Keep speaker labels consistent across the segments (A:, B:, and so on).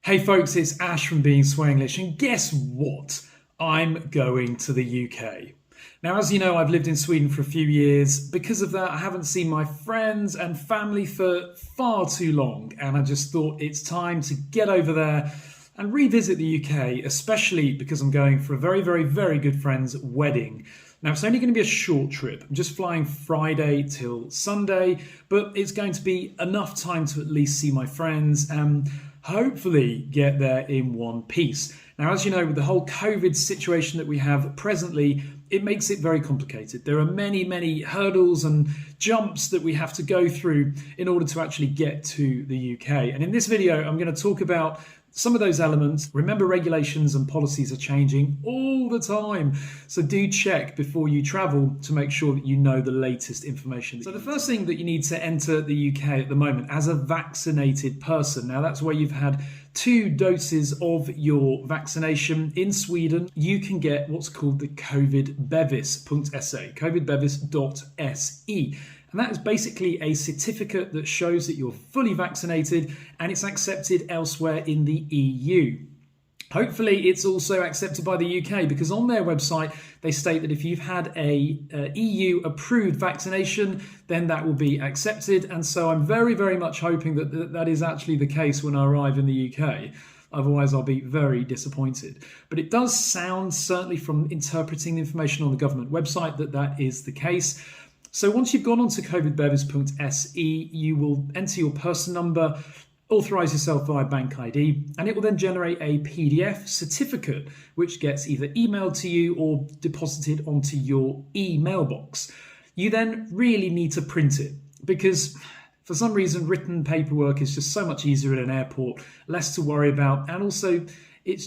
A: Hey folks, it's Ash from Being SWENGLISH, and guess what? I'm going to the UK. Now, as you know, I've lived in Sweden for a few years. Because of that, I haven't seen my friends and family for far too long, and I just thought it's time to get over there and revisit the UK, especially because I'm going for a very good friend's wedding. Now, it's only going to be a short trip. I'm just flying Friday till Sunday, but it's going to be enough time to at least see my friends and hopefully get there in one piece. Now, as you know, with the whole COVID situation that we have presently, it makes it very complicated. There are many hurdles and jumps that we have to go through in order to actually get to the UK. And in this video, I'm going to talk about some of those elements. Remember, regulations and policies are changing all the time. So do check before you travel to make sure that you know the latest information. So the first thing that you need to enter the UK at the moment as a vaccinated person. Now, that's where you've had 2 doses of your vaccination in Sweden. You can get what's called the covidbevis.se, covidbevis.se. And that is basically a certificate that shows that you're fully vaccinated and it's accepted elsewhere in the EU. Hopefully it's also accepted by the UK, because on their website they state that if you've had a EU approved vaccination, then that will be accepted. And so I'm very much hoping that that is actually the case when I arrive in the UK. Otherwise, I'll be very disappointed. But it does sound, certainly from interpreting the information on the government website, that that is the case. So once you've gone onto covidbevis.se, you will enter your person number, authorise yourself via Bank ID, and it will then generate a PDF certificate, which gets either emailed to you or deposited onto your email box. You then really need to print it, because for some reason written paperwork is just so much easier at an airport, less to worry about, and also it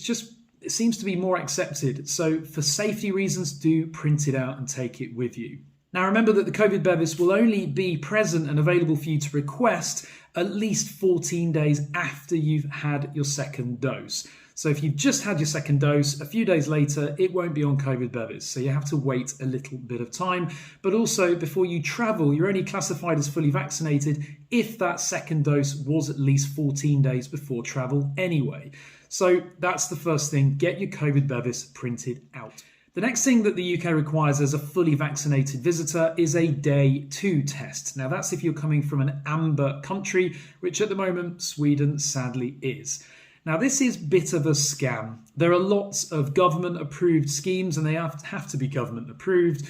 A: seems to be more accepted. So for safety reasons, do print it out and take it with you. Now, remember that the COVID Bevis will only be present and available for you to request at least 14 days after you've had your second dose. So if you've just had your second dose, a few days later, it won't be on COVID Bevis. So you have to wait a little bit of time. But also, before you travel, you're only classified as fully vaccinated if that second dose was at least 14 days before travel anyway. So that's the first thing. Get your COVID Bevis printed out. The next thing that the UK requires as a fully vaccinated visitor is a day 2 test. Now, that's if you're coming from an amber country, which at the moment Sweden sadly is. Now, this is a bit of a scam. There are lots of government approved schemes, and they have to be government approved.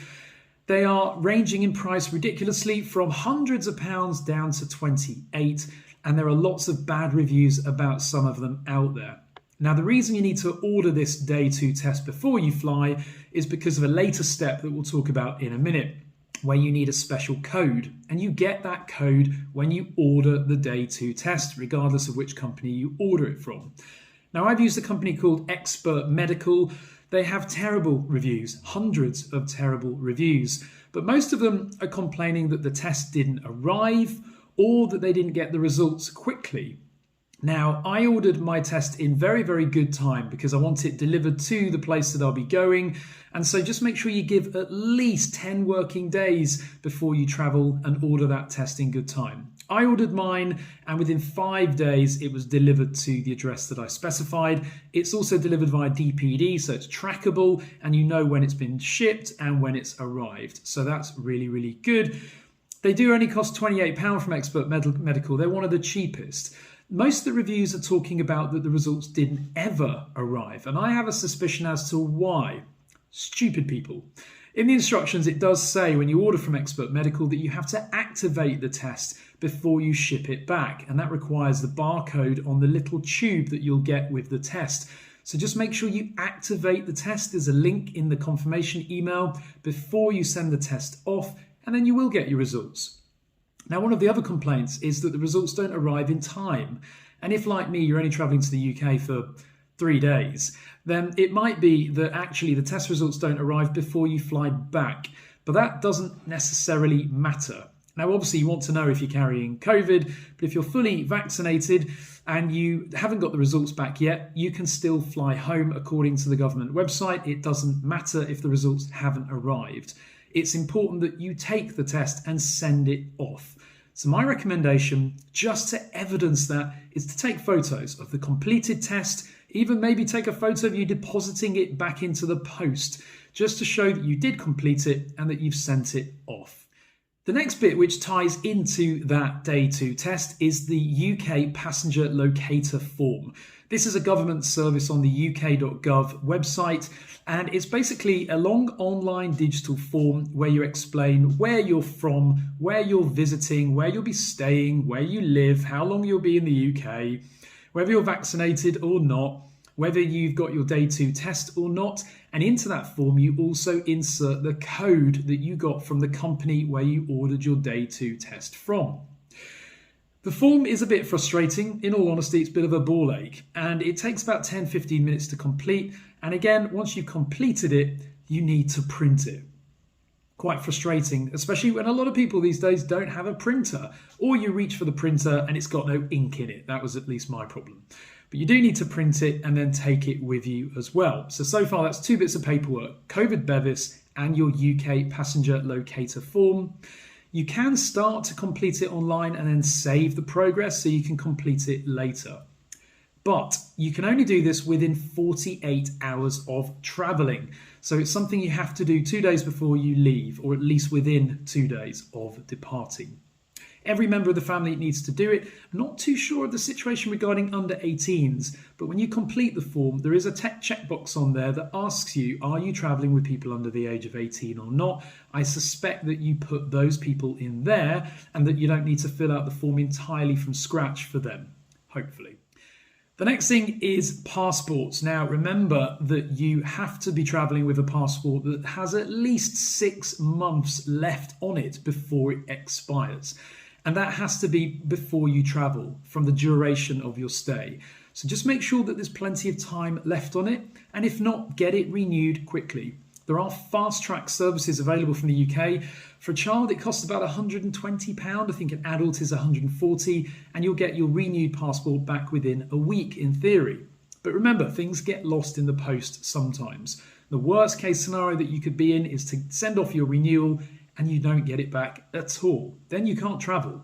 A: They are ranging in price ridiculously from hundreds of pounds down to 28, and there are lots of bad reviews about some of them out there. Now, the reason you need to order this day 2 test before you fly is because of a later step that we'll talk about in a minute, where you need a special code, and you get that code when you order the day 2 test, regardless of which company you order it from. Now, I've used a company called Expert Medical. They have terrible reviews, hundreds of terrible reviews, but most of them are complaining that the test didn't arrive or that they didn't get the results quickly. Now, I ordered my test in very good time because I want it delivered to the place that I'll be going. And so just make sure you give at least 10 working days before you travel and order that test in good time. I ordered mine, and within 5 days, it was delivered to the address that I specified. It's also delivered via DPD, so it's trackable, and you know when it's been shipped and when it's arrived. So that's really good. They do only cost £28 from Expert Medical. They're one of the cheapest. Most of the reviews are talking about that the results didn't ever arrive, and I have a suspicion as to why. Stupid people. In the instructions, it does say when you order from Expert Medical that you have to activate the test before you ship it back, and that requires the barcode on the little tube that you'll get with the test. So just make sure you activate the test. There's a link in the confirmation email before you send the test off, and then you will get your results. Now, one of the other complaints is that the results don't arrive in time. And if, like me, you're only travelling to the UK for 3 days, then it might be that actually the test results don't arrive before you fly back. But that doesn't necessarily matter. Now, obviously, you want to know if you're carrying COVID, but if you're fully vaccinated and you haven't got the results back yet, you can still fly home according to the government website. It doesn't matter if the results haven't arrived. It's important that you take the test and send it off. So my recommendation, just to evidence that, is to take photos of the completed test, even maybe take a photo of you depositing it back into the post, just to show that you did complete it and that you've sent it off. The next bit, which ties into that day 2 test, is the UK passenger locator form. This is a government service on the uk.gov website, and it's basically a long online digital form where you explain where you're from, where you're visiting, where you'll be staying, where you live, how long you'll be in the UK, whether you're vaccinated or not, whether you've got your day 2 test or not, and into that form you also insert the code that you got from the company where you ordered your day 2 test from. The form is a bit frustrating, in all honesty. It's a bit of a ball ache, and it takes about 10-15 minutes to complete, and again, once you've completed it, you need to print it. Quite frustrating, especially when a lot of people these days don't have a printer, or you reach for the printer and it's got no ink in it. That was at least my problem. But you do need to print it and then take it with you as well. So far that's 2 bits of paperwork: COVID Bevis and your UK passenger locator form. You can start to complete it online and then save the progress so you can complete it later. But you can only do this within 48 hours of travelling. So it's something you have to do 2 days before you leave, or at least within 2 days of departing. Every member of the family needs to do it. I'm not too sure of the situation regarding under 18s, but when you complete the form, there is a checkbox on there that asks you, are you travelling with people under the age of 18 or not? I suspect that you put those people in there and that you don't need to fill out the form entirely from scratch for them, hopefully. The next thing is passports. Now, remember that you have to be travelling with a passport that has at least 6 months left on it before it expires. And that has to be before you travel, from the duration of your stay. So just make sure that there's plenty of time left on it, and if not, get it renewed quickly. There are fast track services available from the UK. For a child, it costs about £120. I think an adult is £140, and you'll get your renewed passport back within a week in theory. But remember, things get lost in the post sometimes. The worst case scenario that you could be in is to send off your renewal and you don't get it back at all. Then you can't travel.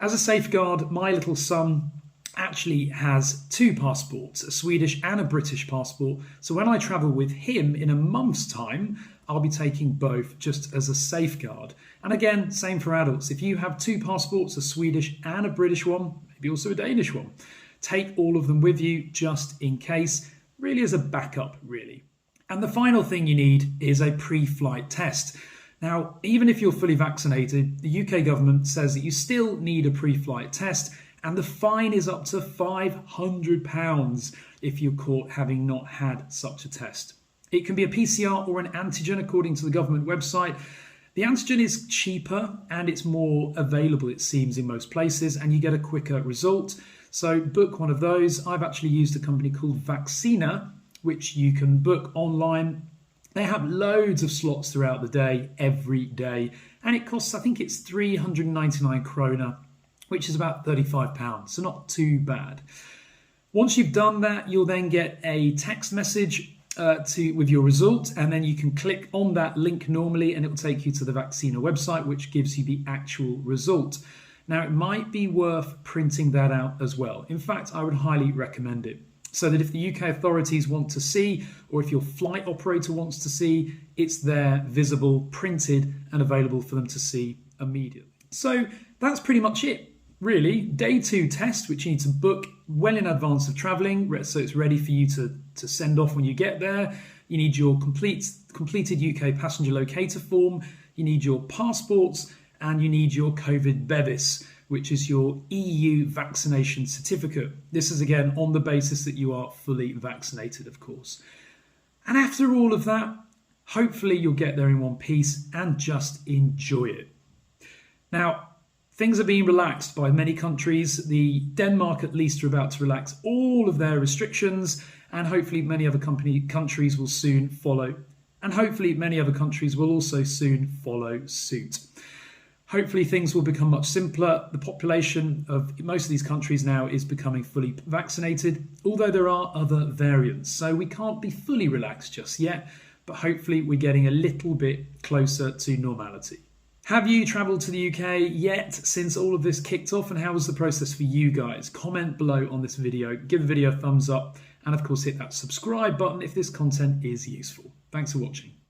A: As a safeguard, my little son actually has 2 passports, a Swedish and a British passport. So when I travel with him in a month's time, I'll be taking both just as a safeguard. And again, same for adults. If you have 2 passports, a Swedish and a British one, maybe also a Danish one, take all of them with you just in case, really as a backup, really. And the final thing you need is a pre-flight test. Now, even if you're fully vaccinated, the UK government says that you still need a pre-flight test, and the fine is up to £500 if you're caught having not had such a test. It can be a PCR or an antigen according to the government website. The antigen is cheaper and it's more available, it seems, in most places, and you get a quicker result. So book one of those. I've actually used a company called Vaccination, which you can book online. They have loads of slots throughout the day, every day, and it costs, I think it's 399 krona, which is about £35, so not too bad. Once you've done that, you'll then get a text message with your result, and then you can click on that link normally and it will take you to the Vaccination website, which gives you the actual result. Now, it might be worth printing that out as well. In fact, I would highly recommend it, so that if the UK authorities want to see, or if your flight operator wants to see, it's there, visible, printed, and available for them to see immediately. So that's pretty much it, really. Day 2 test, which you need to book well in advance of travelling, so it's ready for you to send off when you get there. You need your completed UK passenger locator form, you need your passports, and you need your COVID Bevis, which is your EU vaccination certificate. This is again on the basis that you are fully vaccinated, of course. And after all of that, hopefully you'll get there in one piece and just enjoy it. Now, things are being relaxed by many countries. The Denmark at least are about to relax all of their restrictions, and hopefully many other countries will soon follow. And hopefully many other countries will also soon follow suit. Hopefully things will become much simpler. The population of most of these countries now is becoming fully vaccinated, although there are other variants. So we can't be fully relaxed just yet, but hopefully we're getting a little bit closer to normality. Have you travelled to the UK yet since all of this kicked off, and how was the process for you guys? Comment below on this video, give the video a thumbs up, and of course hit that subscribe button if this content is useful. Thanks for watching.